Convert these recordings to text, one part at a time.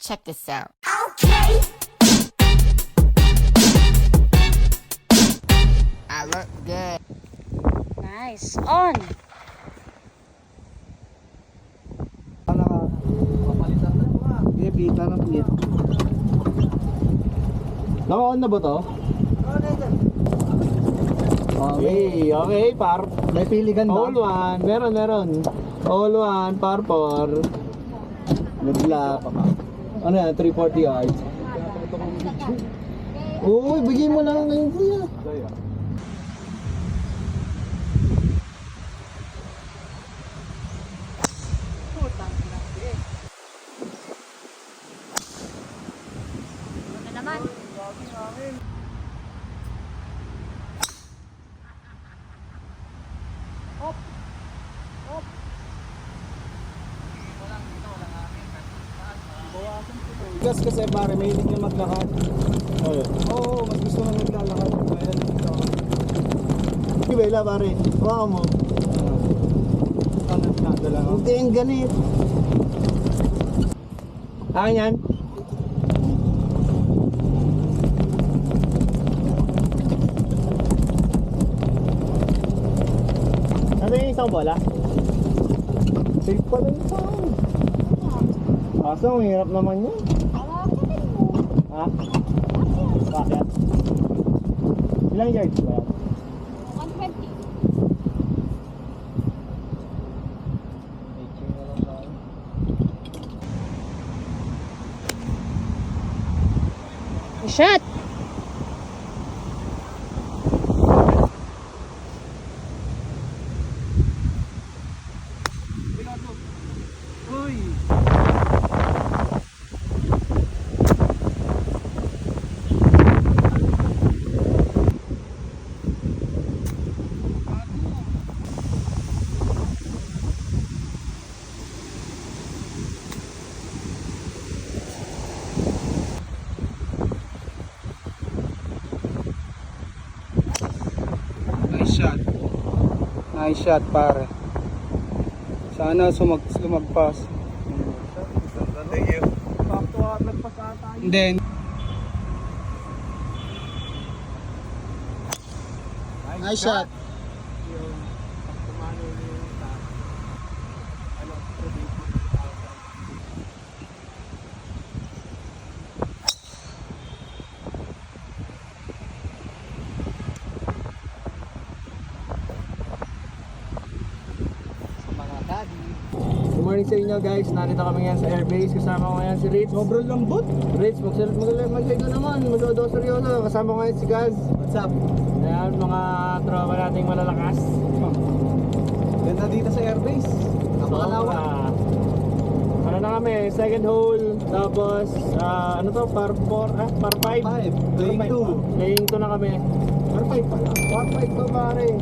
Check this out. Okay. I look good. Nice. On. Papalitan na mga. Sige, pita na pita. Naka-on na ba to? Okay, okay, par. May piligan ba? All one, meron. All one, par 4. Good luck. Ano yan, 340 yards. Uy, bigay mo lang ngayon kuya. Ano naman? Gas kasi pare, may hilig na maglakad. Oo, mas gusto na naglalakad. Kaya naglalakad. Kibela pare, hawakan mo. Nada lang. Hindi yung ganit. Akin yan. Ano yung isang bola? Safe pala yung sound. Kaso, ang hirap naman yun. Ha? Bakit? Ilang yards ba yan? 120. Shot! Uy! Nice shot pare. Sana lumagpas. Pakto at nagpas ata. Hindi. Nice shot. Good morning sa inyo guys, narito kami ngayon sa airbase. Kasama ko ngayon si Rich. Sobrang lambot. Rich, mag-live naman, mag-do seryoso. Kasama ko ngayon si Gaz. What's up? Ayan, mga tropa nating malalakas. Ganda dito sa airbase. Napakalawa. Ano na kami, second hole. Tapos, ano to, par 4, par 5. Playing 2. Playing 2 na kami. Par 5 pala. Par 5 pa pare.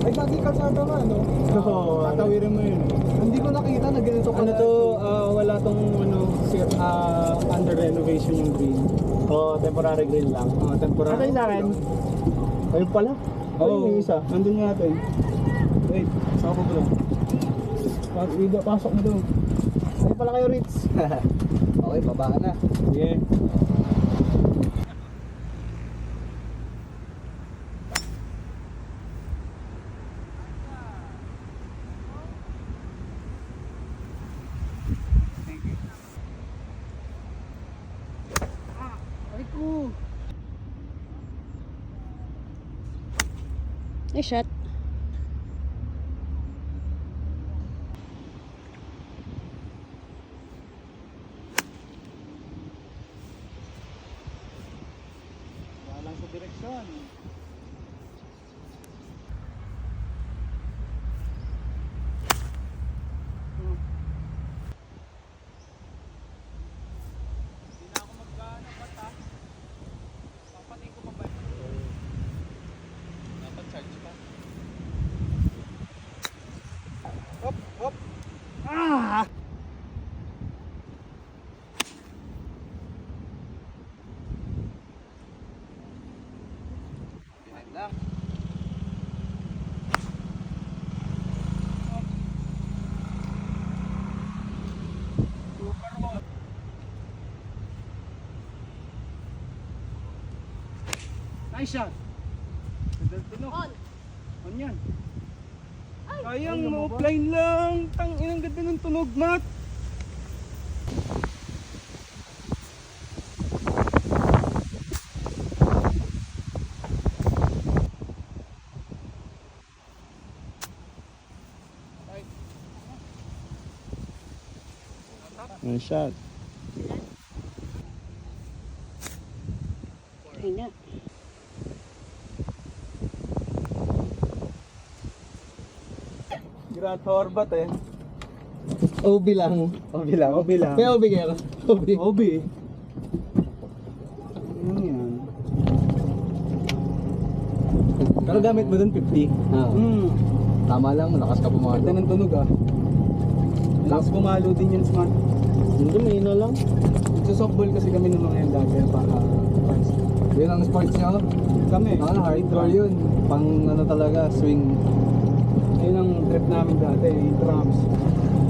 Ay, dati kalsada nga, no? Oo. Tatawirin mo yun. Hindi ko nakita na ganito ka. Ano to, wala tong under renovation yung green. Oo, temporary green lang. Oo, temporary. Ano yung sa akin? Ayun pala. Oo, yung isa. Nandun nga ito eh. Wait, saka po bro. Pasok mo doon. Ayun pala kayo, Ritz. Okay, babaan na. Sige. Nice shot. Walang sa direksyon. lang. Nice shot. Tunog. On yan. Sayang, ma-offline lang. Inang ganda ng tunog, Matt. Nice shot. Ayun na. Grand Horbat eh. OB lang. OB lang. OB lang. May OB kayo? OB. OB. Ano yan? Pero gamit mo dun 50. Tama lang, malakas ka Ganda pumalo. ng tunog ah. Lakas pumalo din yan, Smart. Hindi, mahina lang. Nagsasoftball kasi kami ng mga yan dati para Yun ang sports nyo? kami. Hardcore yun. Pang ano talaga, swing. Ayun ang trip namin dati, yung drums.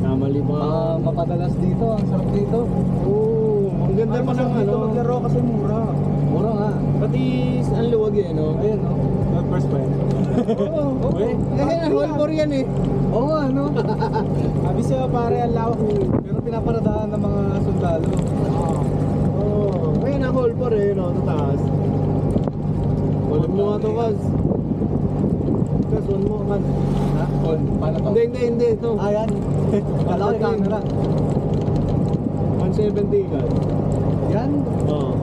Namali pa. Mapadalas dito, ang sarap dito. Oo, ang ganda Ay, pa ng masarap ano. dito Maglaro kasi mura. Mura nga. Pati ang luwag eh, no? Ayun no. First pa yan. Oo. Whole for yan eh. Oo nga, no? Sabi siya pare, ang lawak ni. Pero pinaparadaan ng mga sundalo. Oo. Ngayon na whole for eh, no? Ito taas. Wala mo nga to, Kaz. Kaz, one mo, Kaz. Ha? On. Paano to? Hindi. Ito. Ah, yan. Kala ko yung camera. 170, Kaz. Yan? Oo.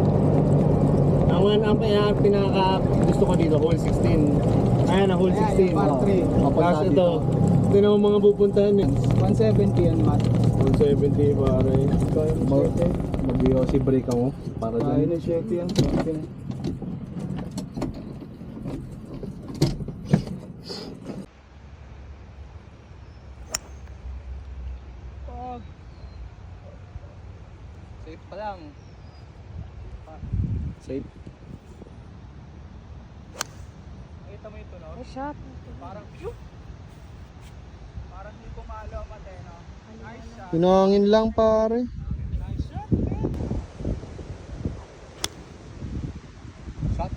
Ang pinaka gusto ko dito, hole 16. Ayan, hole 16. Ayan, yung par 3. Tapos ito. Ito na ang mga pupuntahan eh. 170 yan, Matt. 170 pare. Kaya ng 7. Mag-yosi break ako para Kaya dyan. ng 7 yan. Safe pa lang. Safe. Kita mo ito, no? Nice shot. Parang phew! Parang hindi pumalo mate, no? Nice shot. Pinangin lang pare. Nice shot, Shot.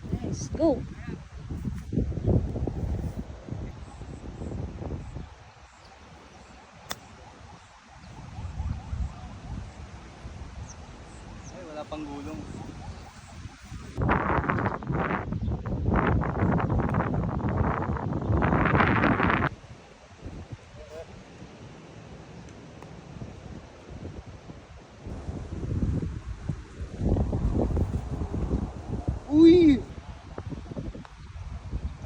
Nice. Go. Ay, wala pang gulong. Uy!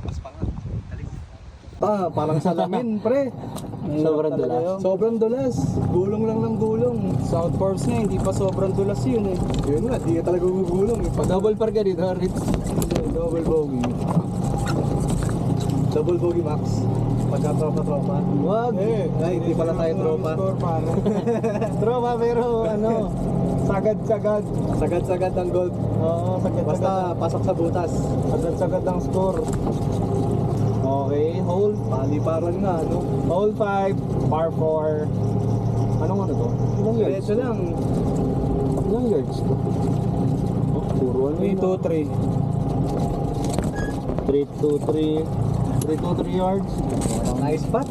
Tapos pa nga. Parang salamin, pre. Sobrang dulas. Sobrang dulas. Gulong lang ng gulong. South Force nga, hindi pa sobrang dulas yun eh. Yun nga, di ka talaga gugulong. Pag double par ka dito, Ritz. Double bogey. Double bogey max. Pagka tropa-tropa. Wag! Ay, hindi pala tayo tropa. Score pare. Tropa, pero ano, sagad-sagad. Sagad-sagad ang gold. Oo, sagad-sagad. Basta pasok sa butas. Sagad-sagad ang score. Okay, hole. Paliparan nga, ano? Hole 5, par 4. Anong ano to? Ilang yards? Diretso lang. Ilang yards to? Oh, puro ano 3, 2, 3. 3 yards. Nice spot.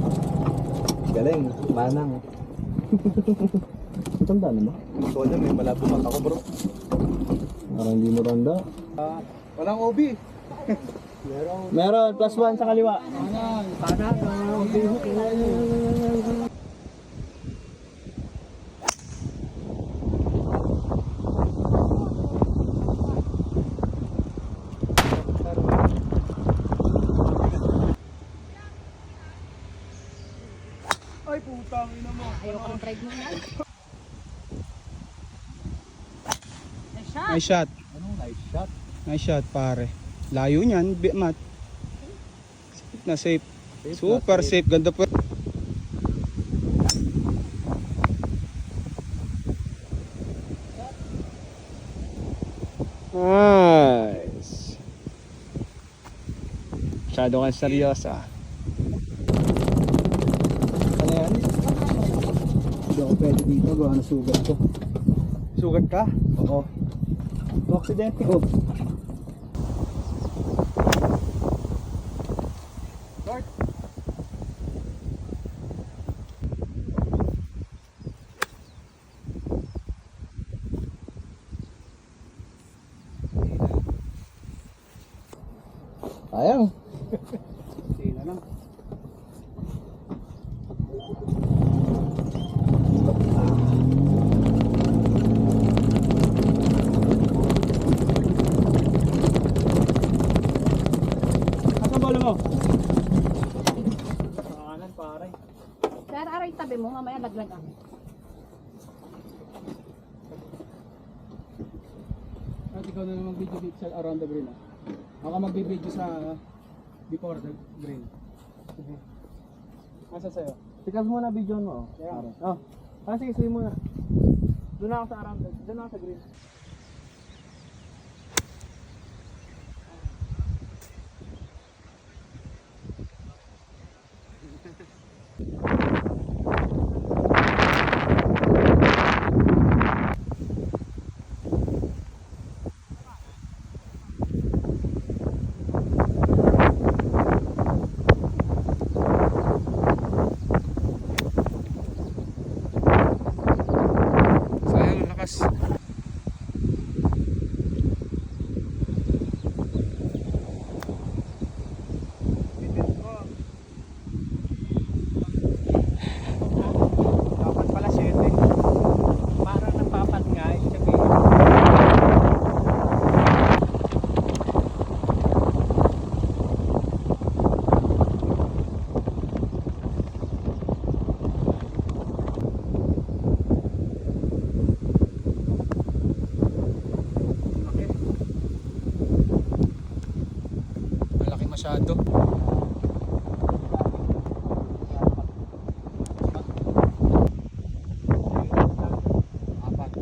Galing, manang. Tanda na ba? Hindi ko alam eh, malabo mata ko bro. Parang hindi mo tanda. Walang OB. Meron, +1 sa kaliwa. Ay putang ina mo. Ayoko ng drive mo na. Nice shot. Nice shot. Anong nice shot? Nice shot pare. Layo niyan, Matt. Safe na safe. Super safe. Ganda po. Nice. Masyado kang seryoso ah. Ano yan? Hindi ako pwede dito, gawa na sugat ko. Sugat ka? Oo. Aksidente ko. Start. Sayang. Sige na lang. Asan bola mo? Kanan pare. Sir, aray tabi mo, mamaya laglag ako. At ikaw na lang mag-video dito sa around the green. Ako mag-video sa before the green. Asa sa'yo? Tikas muna video mo. Yeah. Oh. Sige, sige muna. Doon ako sa around. Doon ako sa green. Sayang, lakas. Dapat pala 7. Parang napapat nga, ibig sabihin. Malaki masyado. Apat.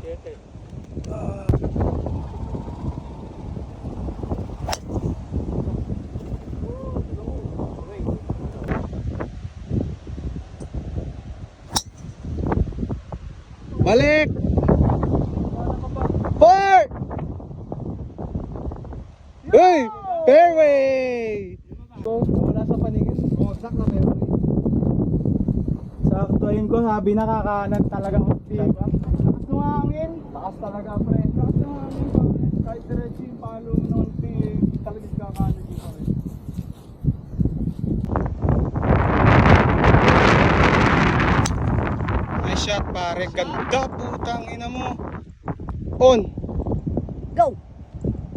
Siyete. Balik! Four! Hey! Fairway! Wala sa paningin. Bosak na fairway. Sakto yun ko, sabi nakakanan talaga ang tip. Lakas ng hangin. Lakas talaga, pre. Lakas ng hangin, pare. Kahit diretso yung palo mo ng tip, talagang kakanan yung pare. Nice shot pare, ganda putang ina mo. On. Go!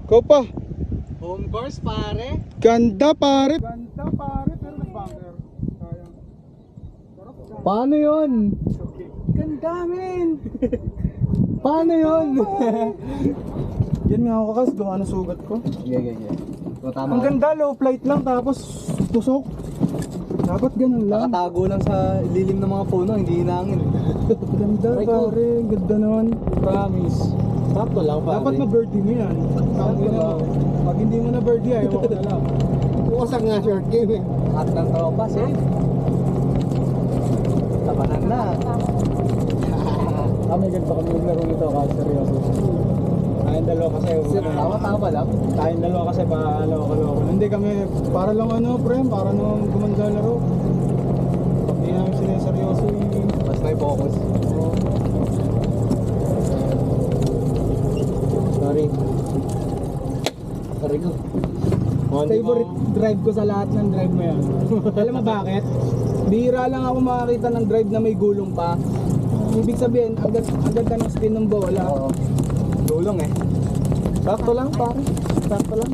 Go pa. Home course, pare. Ganda pare. Ganda pare, pero nag-bunker. Sayang. Paano yun? Ganda men. Paano yun? Yan nga ako kas, gawa na sugat ko. Yeah. So, Ang ganda, low flight lang tapos tusok. Dapat ganun lang. Nakatago lang sa lilim ng mga puno, hindi hinangin. Ganda pare, ganda naman. Promise. Sakto lang, pare. Dapat ma-birdie mo yan. Sakto lang. Pag hindi mo na birdie, ayaw ko na lang. Bukasak nga short game eh. At ng tropa, safe. Tapanan na. Kami ganito kami naglaro nito kasi seryoso. Tayong dalawa kasi Tama lang. tayong dalawa kasi loko. Hindi kami para lang ano pre, para nung gumanda laro. Pag di namin sineseryoso Basta may focus. Sorry ko. favorite drive ko sa lahat ng drive mo yan. Alam mo bakit? Bihira lang ako makakita ng drive na may gulong pa. Ibig sabihin, ang ganda ng spin ng bola. Oo. Gulong eh. Sakto lang pare. Sakto lang.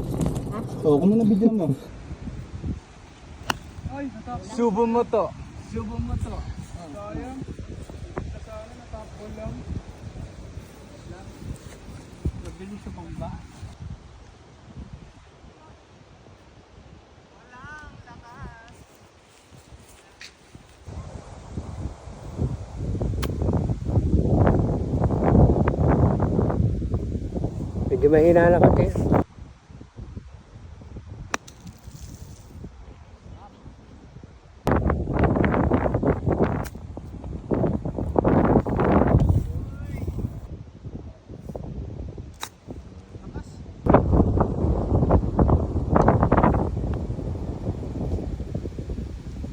Oo, kung na video mo. Subo mo to. Subo mo to. Sayang. Sana natapol lang. Mabilis sa pamba. mahina na konti.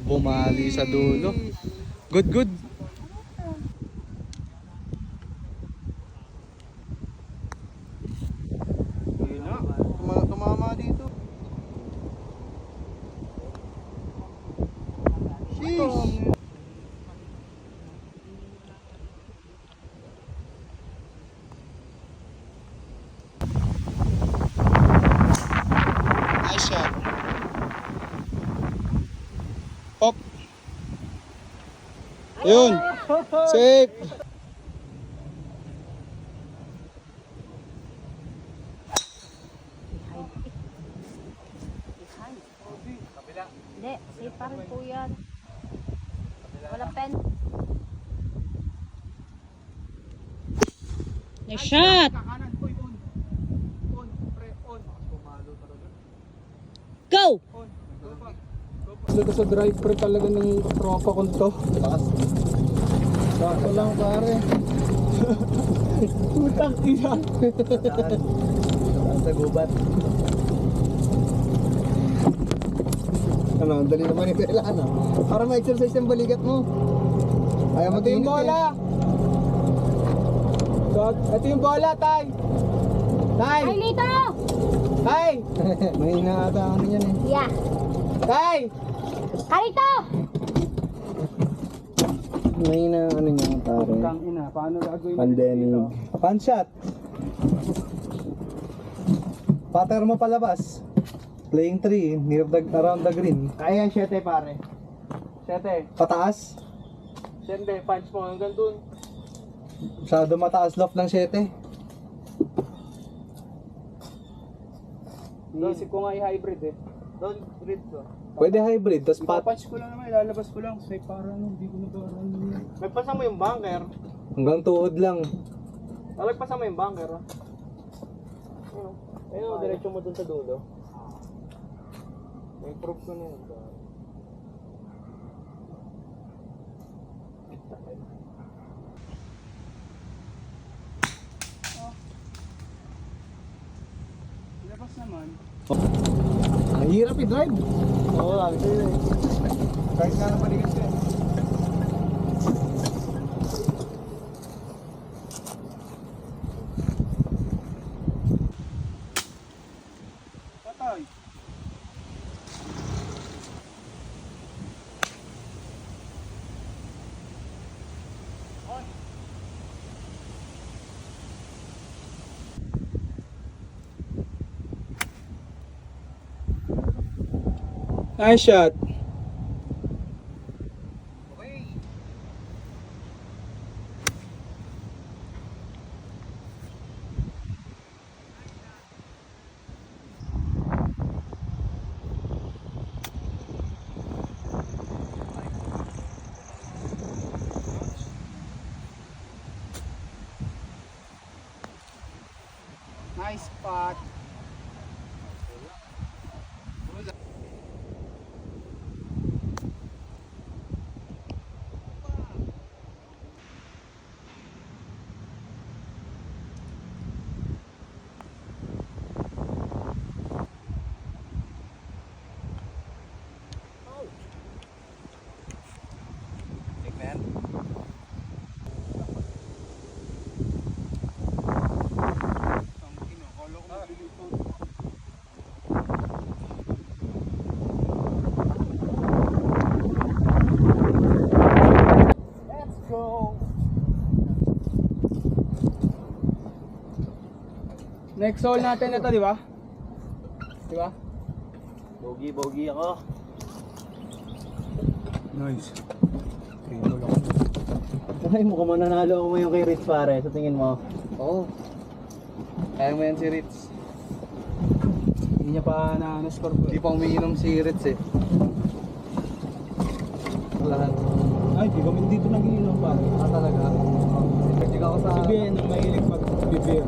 Bumali sa dulo. Good, good. Yun na. Tumama dito. Sheesh. Nice shot. Pop. Yun. Safe. Hindi, safe pa rin po yan. Wala pen. Nice shot! Go! Dito sa drive pre talaga ng tropa ko to. Lakas. Sakto lang pare. Putang ina. Sa gubat. Ano, dali naman yung kailangan ano. Para ma-exercise yung balikat mo. Ayaw Ito yung bola. Ito yung bola, Tay. Tay! Ay, Lito! Tay! Mahina ata ano yan eh. Yeah. Tay! Kalito! Mahina ano niya pare. Putang ina, paano gagawin Pandemic. Panshot. Patter mo palabas. Playing 3 near the around the green. Kaya yan 7 pare. 7. Pataas. 7, punch mo hanggang dun. Masyado mataas loft ng 7. Iisip ko nga i-hybrid eh. Doon, read ko. Pwede hybrid, tas pat Ipapunch ko lang naman, ilalabas ko lang. Say parang hindi ko nag-aaral yun. May pasa mo yung bunker. hanggang tuhod lang. Talagpasan mo yung bunker. Ayun, diretso mo dun sa dulo. Improve ko na yun. Ilabas naman. Mahirap i-drive. Oo, lagi ko yun eh. Kahit nga naman igas eh. Patay. Nice shot. Nice spot. Next hole natin ito, di ba? Di ba? Bogey ako. Nice. Ay, mukhang mananalo ako ngayon kay Rich pare. Sa tingin mo? Oo. Kaya mo yan si Ritz. Hindi niya pa na-score ko. Hindi pa umiinom si Ritz eh. Lahat. Ay, di kami dito nag-iinom pa. Talaga. Pwede ka ako sa... Si Ben ang mahilig mag-beer.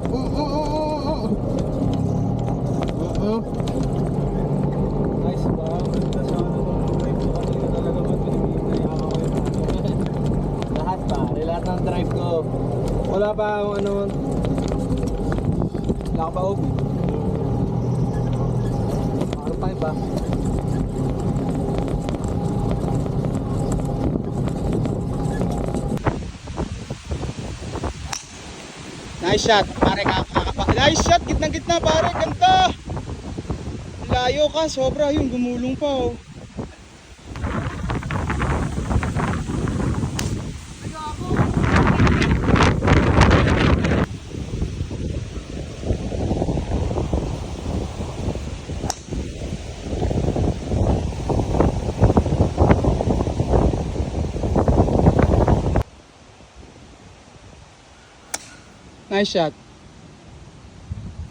Nice ba? Ganda sa ano ng drive ko kanina talaga ba? Pinayaka ko yung Lahat pa, lahat ng drive ko. Wala pa akong ano, nakabaog. ano pa iba. Nice shot, pare nice shot, gitna-gitna pare, ganda. Layo ka, sobra yung gumulong pa oh. Nice shot.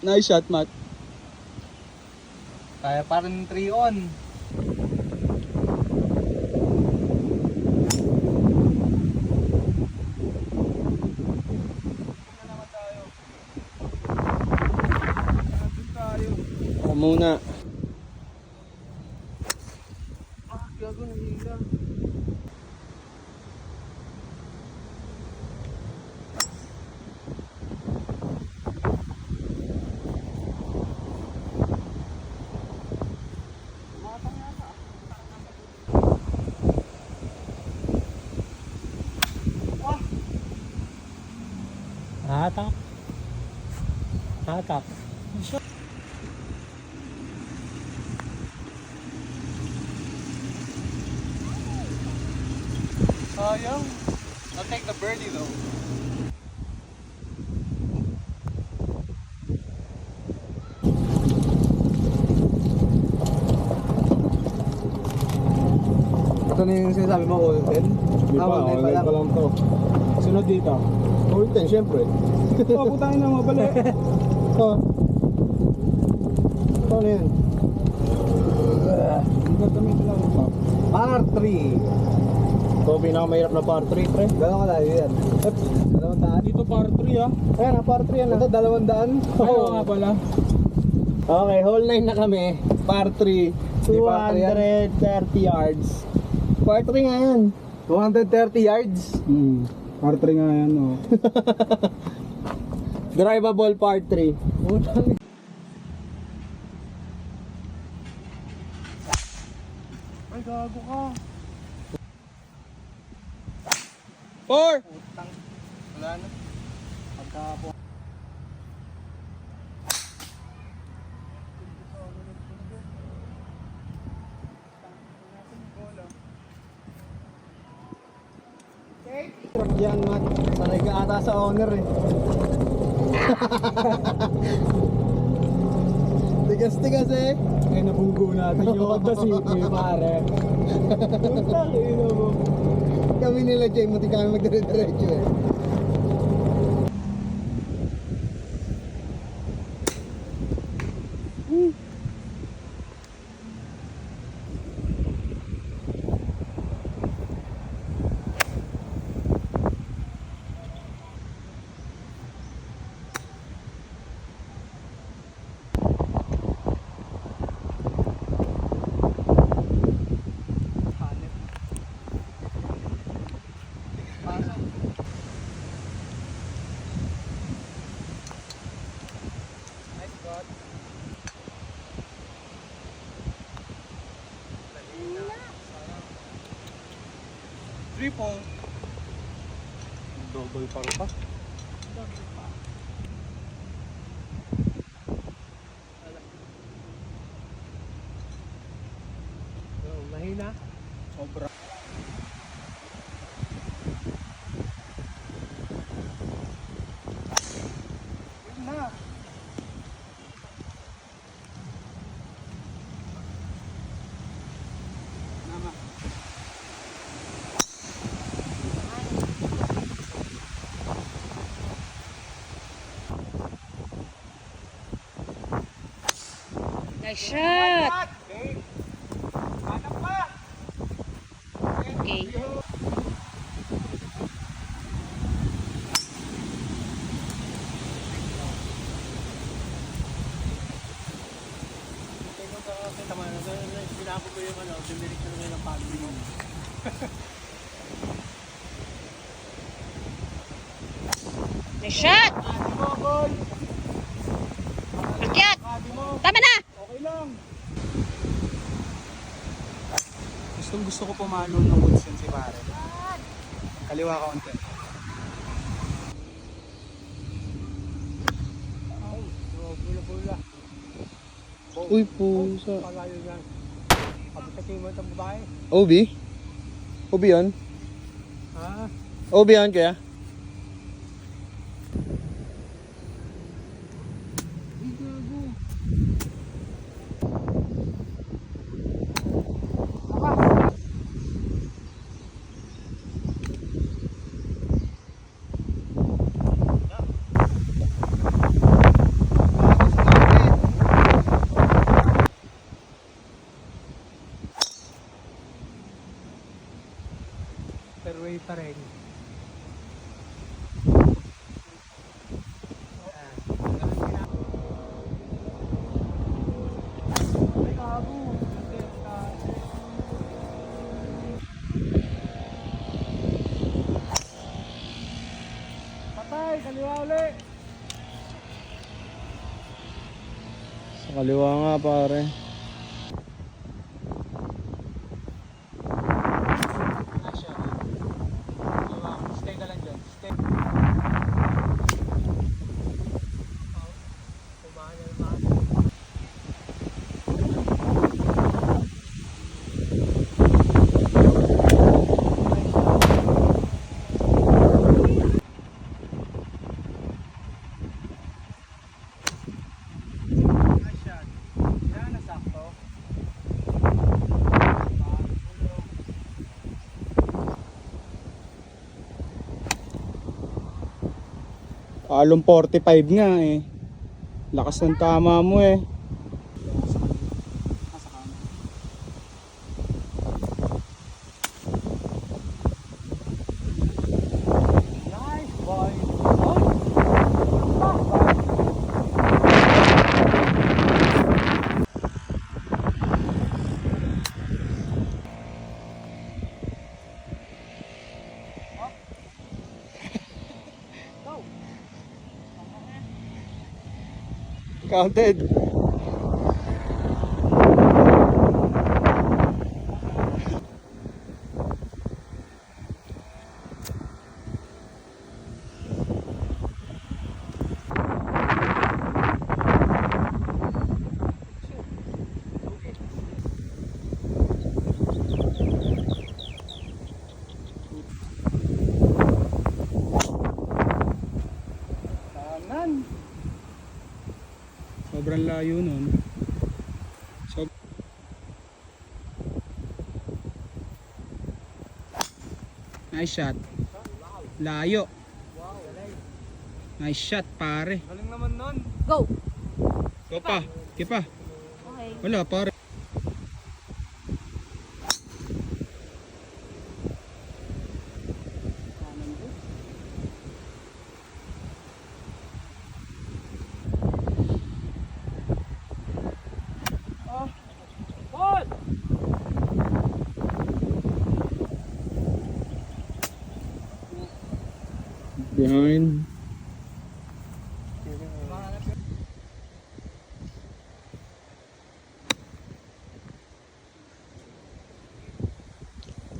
Nice shot, Matt. Kaya parang 3 on. Ako muna. Gago na hila. Hatak. Hatak. Sayang. I'll take the birdie though. Ito na yung sinasabi mo, all 10? Hindi pa, all 10 online pa lang to. Sunod dito. All 10, syempre. Oh, putangin na mo pala. Oh. Ito na yun. Ang gagamitin lang ito. Par 3. Ito pinakamahirap na par 3, pre. Gano'n ka layo yan? 200? Dito par 3 ah. Ayan, par 3 yan. Ito 200? Ayaw nga pala. Okay, hole 9 na kami. Par 3. Di par 3 yan? 230 yards. Par 3 nga yan. 230 yards? Par 3 nga yan oh. Drivable par 3. Ay, gago ka. 4! Wala na. Pagkapo. Yan, Matt. Sanay ka ata sa owner eh. Tigas-tigas eh. Ay, nabunggo natin yung Honda City, pare. Putangin na mo. Kami nila, Jay, muti kami magdire-diretso eh. Triple. Double par pa. Mahina. Sobra. Yun na. Nama. Nice shot. Okay. Hanap pa. Okay. Nice shot! Akyat! Tama na! Okay lang. Gustong gusto ko pumalo ng woods yun si pare. Kaliwa ka konti. Uy, pusa. Palayo yan. Pagkating mo itong babae. OB? OB yan? Ha? OB yan kaya? Fairway pa rin. Patay, kaliwa ulit. Sa kaliwa nga pare. Stay ka lang dyan. Stay. Palong 45 nga eh. Lakas ng tama mo eh. Nice boy. Counted. Tanan. Sobrang layo nun. Nice shot. Layo. Nice shot pare. Galing naman nun. Go! Go pa. Kipa. Okay. Wala pare. Behind.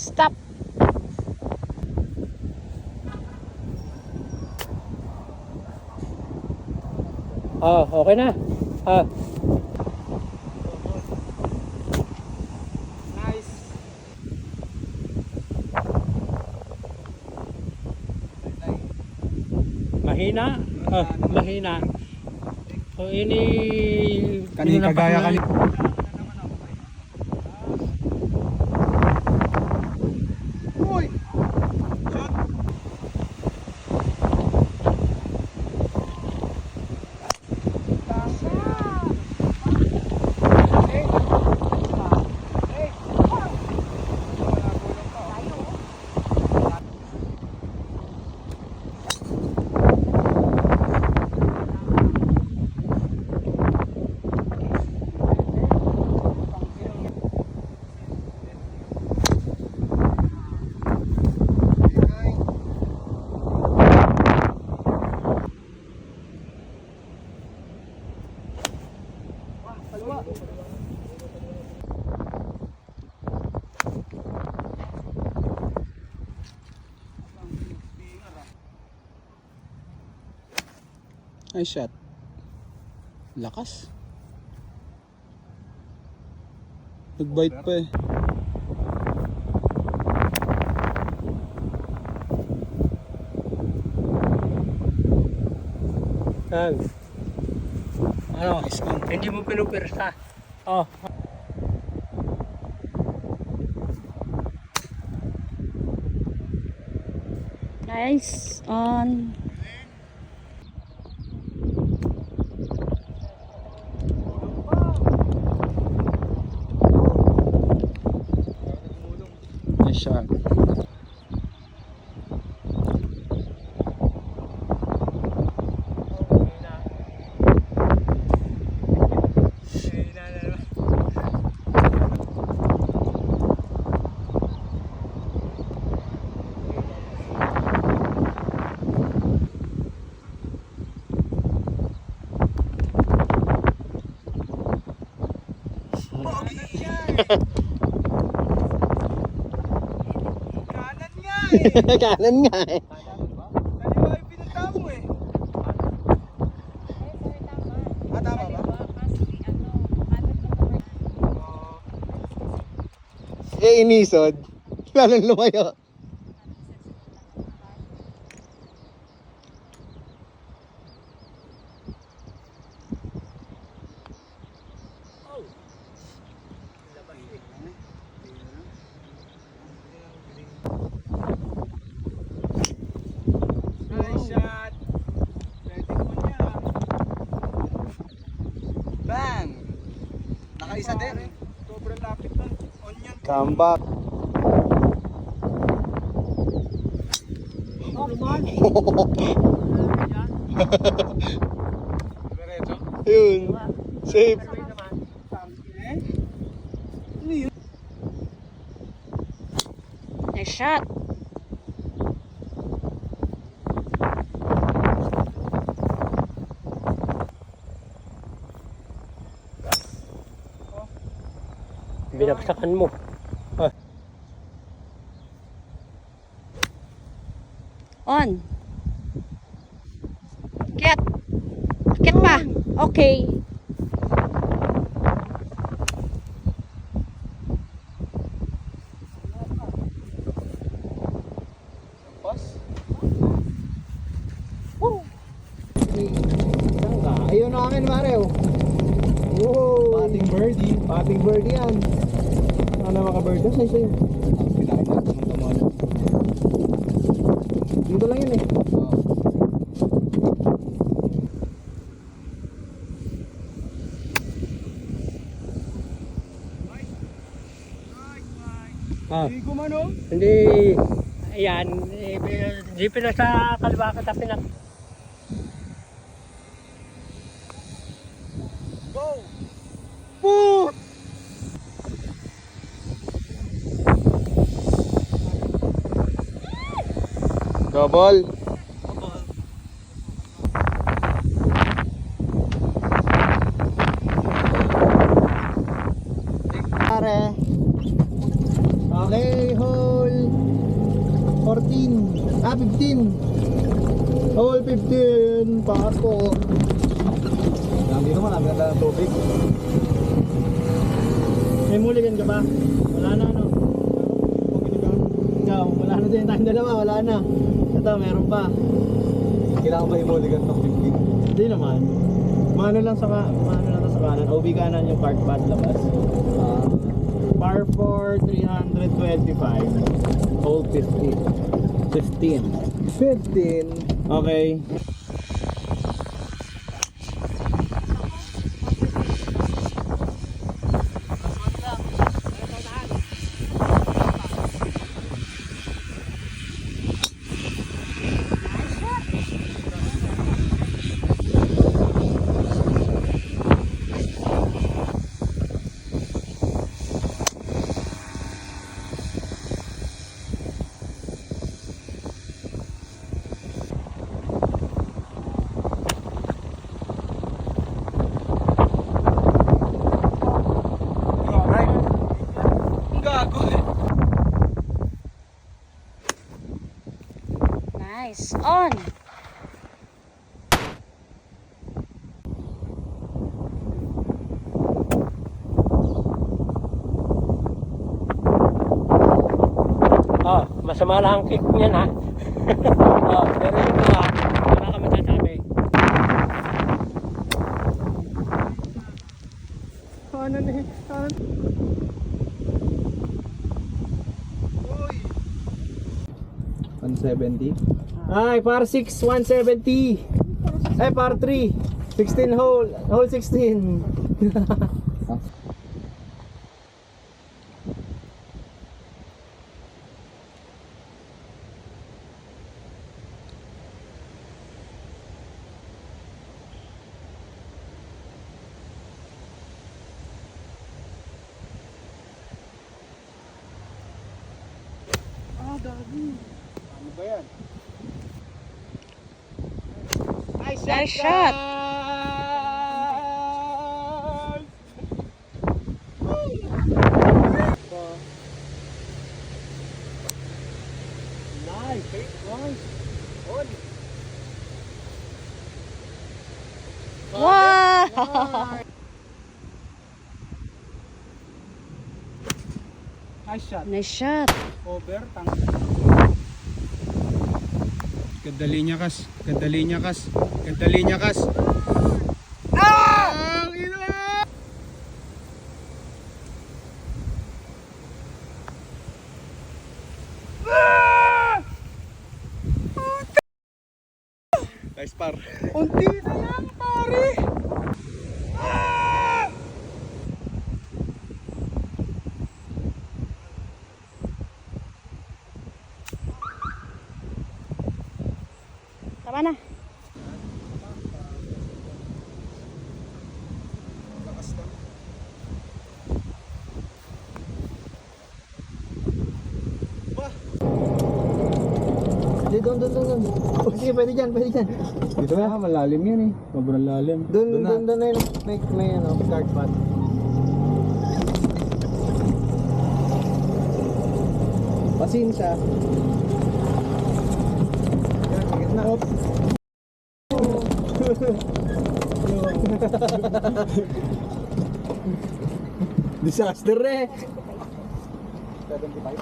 Stop! Okay na. Nice. Mahina. Mahina. So ini Kanina kagaya kanina. Nice shot. Lakas. Nag-bite pa eh. Ano? Hindi mo pinupirsa. Oh. Nice on. Nice shot. Kanan nga eh. Kaliwa yung pinunta mo eh. Tama ba? Eh, inisod. Lalong lumayo. Nice shot. Pwede mo niya. Bang! Nakaisa din. Sobrang lapit nun. Onion. Come back. Diretso. Yun. Safe. Nice shot. Binagsakan mo. On. Ket. Ket pa. Okay. Saan ka? Ayun na akin, Mario. Wow. Pating birdie. Pating birdie yan. Ano maka-birdie? Sa'yo sa'yo. Dito lang yun eh. Ah, Hindi gumano. hindi. Ayan. Hindi pinasa kaliwa ka tapi na. Go! Puh! Double. Pare. Okay, hole 14. 15. Hole 15. Pato. Dito marami na ng tubig. May muligan ka ba? Wala na, no? Ikaw, wala na din tayong dalawa, wala na. Ito, meron pa. Kailangan ba ibuligan tong 15? Hindi naman. Mano lang sa kanan. OB kanan yung cart pad labas. Par 4, 325. Hole 15. 15. 15. Okay. Nice on. Oh, masama lang ang kick niyan ha. Oh, pero ito ha, wala ka masasabi. Ano na yun? 170. Ay, par 6, 170. Ay, par 3, 16 hole. Hole 16. Nice shot. Wow! Nice shot. Nice shot. Over, tang. Ganda linya kas. Ganda linya kas. Ganda linya kas. Ah! Ang ina! Nice par. Unti na yan, pare. Tama na. Hindi, doon. Oh, sige, pwede dyan. Dito na, malalim yan eh. Sobrang lalim. Doon na yun. May ano, card pad. Pasensya. Yan, sa gitna. Disaster eh. 75.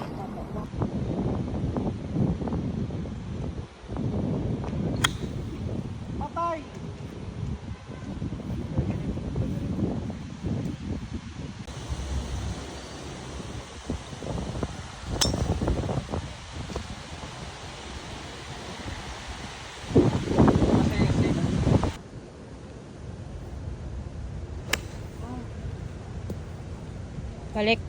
Balik.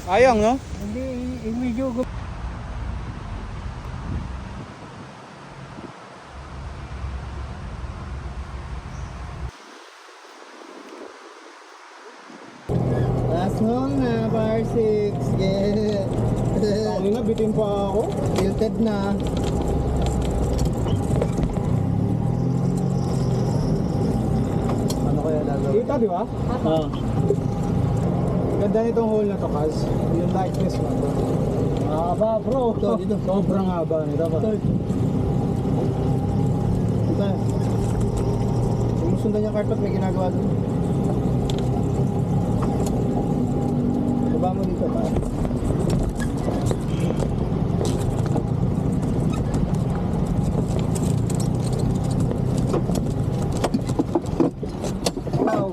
Ayang, no? Hindi, medyo Last hole na, par 6. Yeah. Ano na, bitin pa ako. Tilted na. Ano kaya gagawin? Kita, di ba? Oo. Ganda nitong hole na to, Kaz. Yung lightness mo to. Haba bro. Dito. Sobrang haba nito. Dito. Sumusundan yung carpet, may ginagawa doon. Baba mo dito pa. Wow.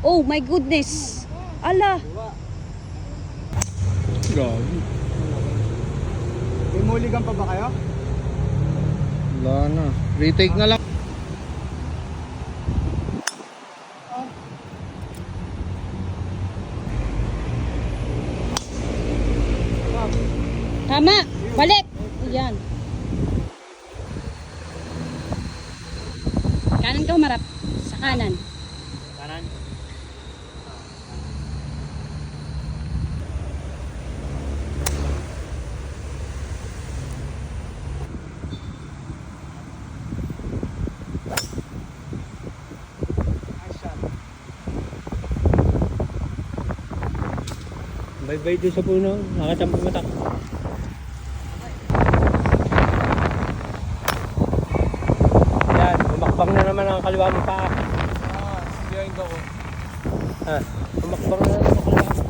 Oh my goodness. Ala. Grabe. May mulligan pa ba kayo? Wala na. Retake na lang. Tama. Balik. Yan. Kanan ka umarap. Sa kanan. kanan. Ba Bye-bye doon sa puno. Nakita mo mata. Yan, umakbang na naman ang kaliwa mo pa. Behind ako. Umakbang na naman ang kaliwa mo.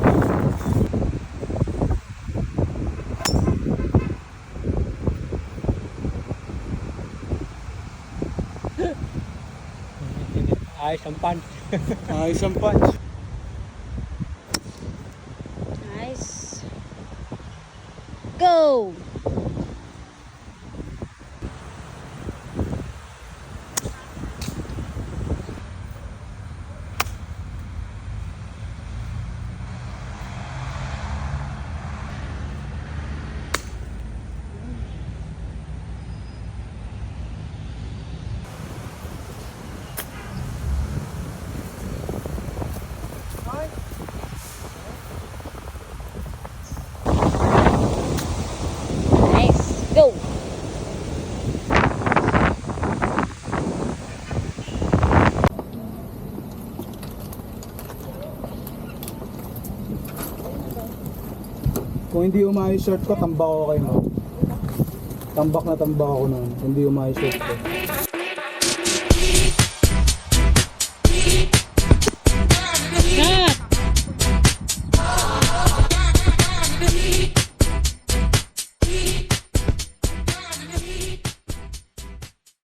Ayos ang punch. Ayos ang punch. Nice. Go! Nice. Go! Kung hindi umayos short ko, tambak ako kay Mo. Tambak na tambak ako nun. Kung hindi umayos short ko.